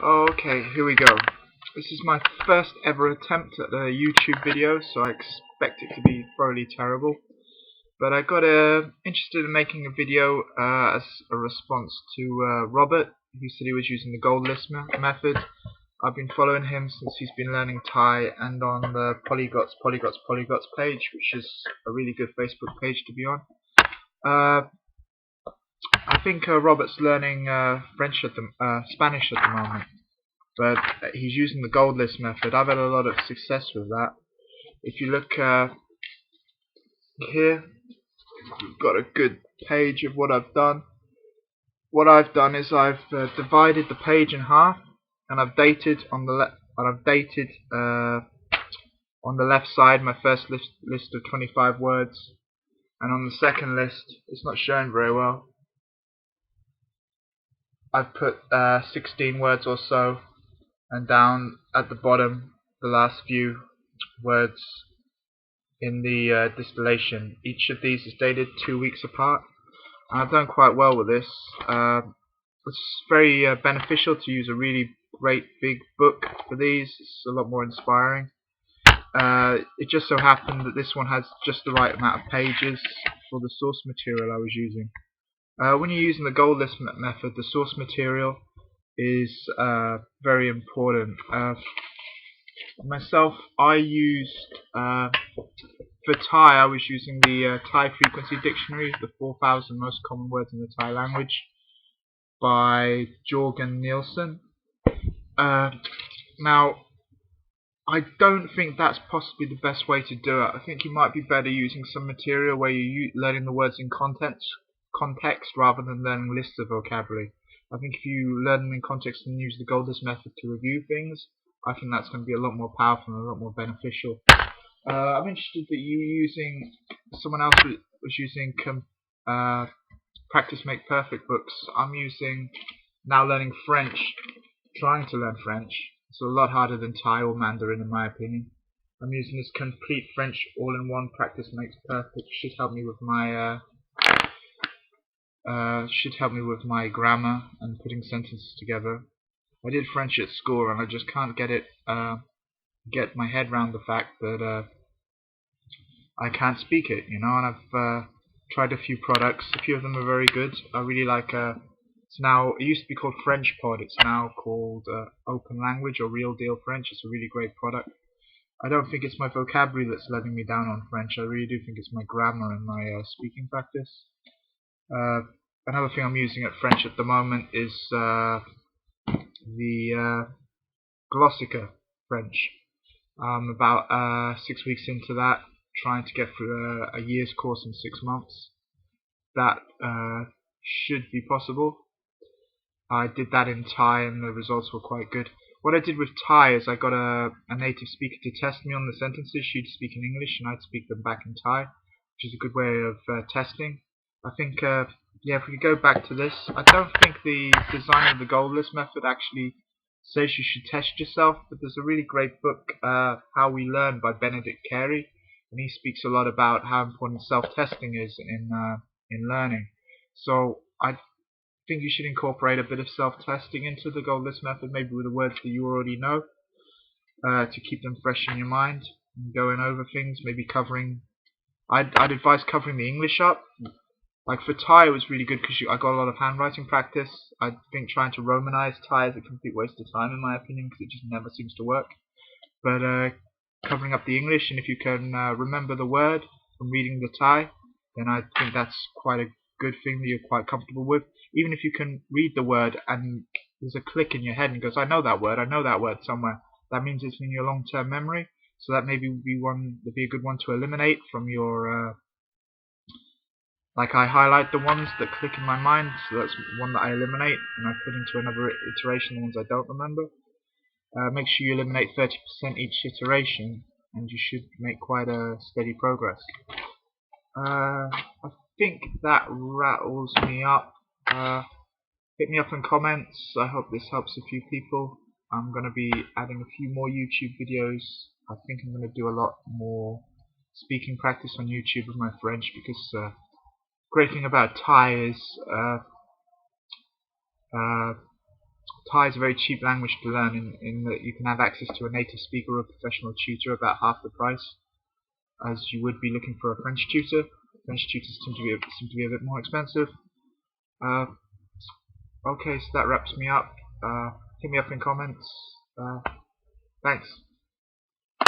Okay, here we go. This is my first ever attempt at a YouTube video, so I expect it to be thoroughly terrible. But I got interested in making a video as a response to Robert, who said he was using the gold list method. I've been following him since he's been learning Thai, and on the Polyglots page, which is a really good Facebook page to be on. I think Robert's learning Spanish at the moment, but he's using the gold list method. I've had a lot of success with that. If you look here, we've got a good page of what I've done. What I've done is I've divided the page in half, and I've dated on the on the left side my first list of 25 words, and on the second list, it's not shown very well, I've put 16 words or so, and down at the bottom the last few words in the distillation. Each of these is dated 2 weeks apart, and I've done quite well with this. It's very beneficial to use a really great big book for these. It's a lot more inspiring. It just so happened that this one has just the right amount of pages for the source material I was using. When you're using the gold list method, the source material is very important. Myself, I used for Thai, I was using the Thai Frequency Dictionary, the 4,000 most common words in the Thai language, by Jorgen Nielsen. Now, I don't think that's possibly the best way to do it. I think you might be better using some material where you're learning the words in context rather than learning lists of vocabulary. I think if you learn them in context and use the gold list method to review things, I think that's going to be a lot more powerful and a lot more beneficial. I'm interested that someone else was using Practice Make Perfect books. I'm now learning French, trying to learn French. It's a lot harder than Thai or Mandarin in my opinion. I'm using this Complete French All-in-One Practice Makes Perfect. Should help me with my grammar and putting sentences together. I did French at school, and I just can't get my head around the fact that I can't speak it, and I've tried a few products. A few of them are very good. I really like it used to be called French Pod. It's now called Open Language or Real Deal French. It's a really great product. I don't think it's my vocabulary that's letting me down on French. I really do think it's my grammar and my speaking practice. Another thing I'm using at French at the moment is the Glossika French. I'm about 6 weeks into that, trying to get through a year's course in 6 months. That should be possible. I did that in Thai and the results were quite good. What I did with Thai is I got a native speaker to test me on the sentences. She'd speak in English and I'd speak them back in Thai, which is a good way of testing. I think, if we go back to this, I don't think the design of the gold list method actually says you should test yourself, but there's a really great book, How We Learn by Benedict Carey, and he speaks a lot about how important self-testing is in learning. So I think you should incorporate a bit of self-testing into the gold list method, maybe with the words that you already know, to keep them fresh in your mind, and going over things, maybe I'd advise covering the English up. Like for Thai, it was really good because I got a lot of handwriting practice. I think trying to Romanize Thai is a complete waste of time in my opinion, because it just never seems to work. But covering up the English, and if you can remember the word from reading the Thai, then I think that's quite a good thing that you're quite comfortable with. Even if you can read the word and there's a click in your head and goes, I know that word somewhere, that means it's in your long-term memory. So that maybe would be a good one to eliminate from your like I highlight the ones that click in my mind, so that's one that I eliminate, and I put into another iteration the ones I don't remember. Make sure you eliminate 30% each iteration, and you should make quite a steady progress. I think that rattles me up. Hit me up in comments. I hope this helps a few people. I'm going to be adding a few more YouTube videos. I think I'm going to do a lot more speaking practice on YouTube with my French, because great thing about Thai is Pi is a very cheap language to learn in that you can have access to a native speaker or a professional tutor about half the price as you would be looking for a French tutor. French tutors seem to be a bit more expensive. Okay, so that wraps me up. Hit me up in comments. Thanks.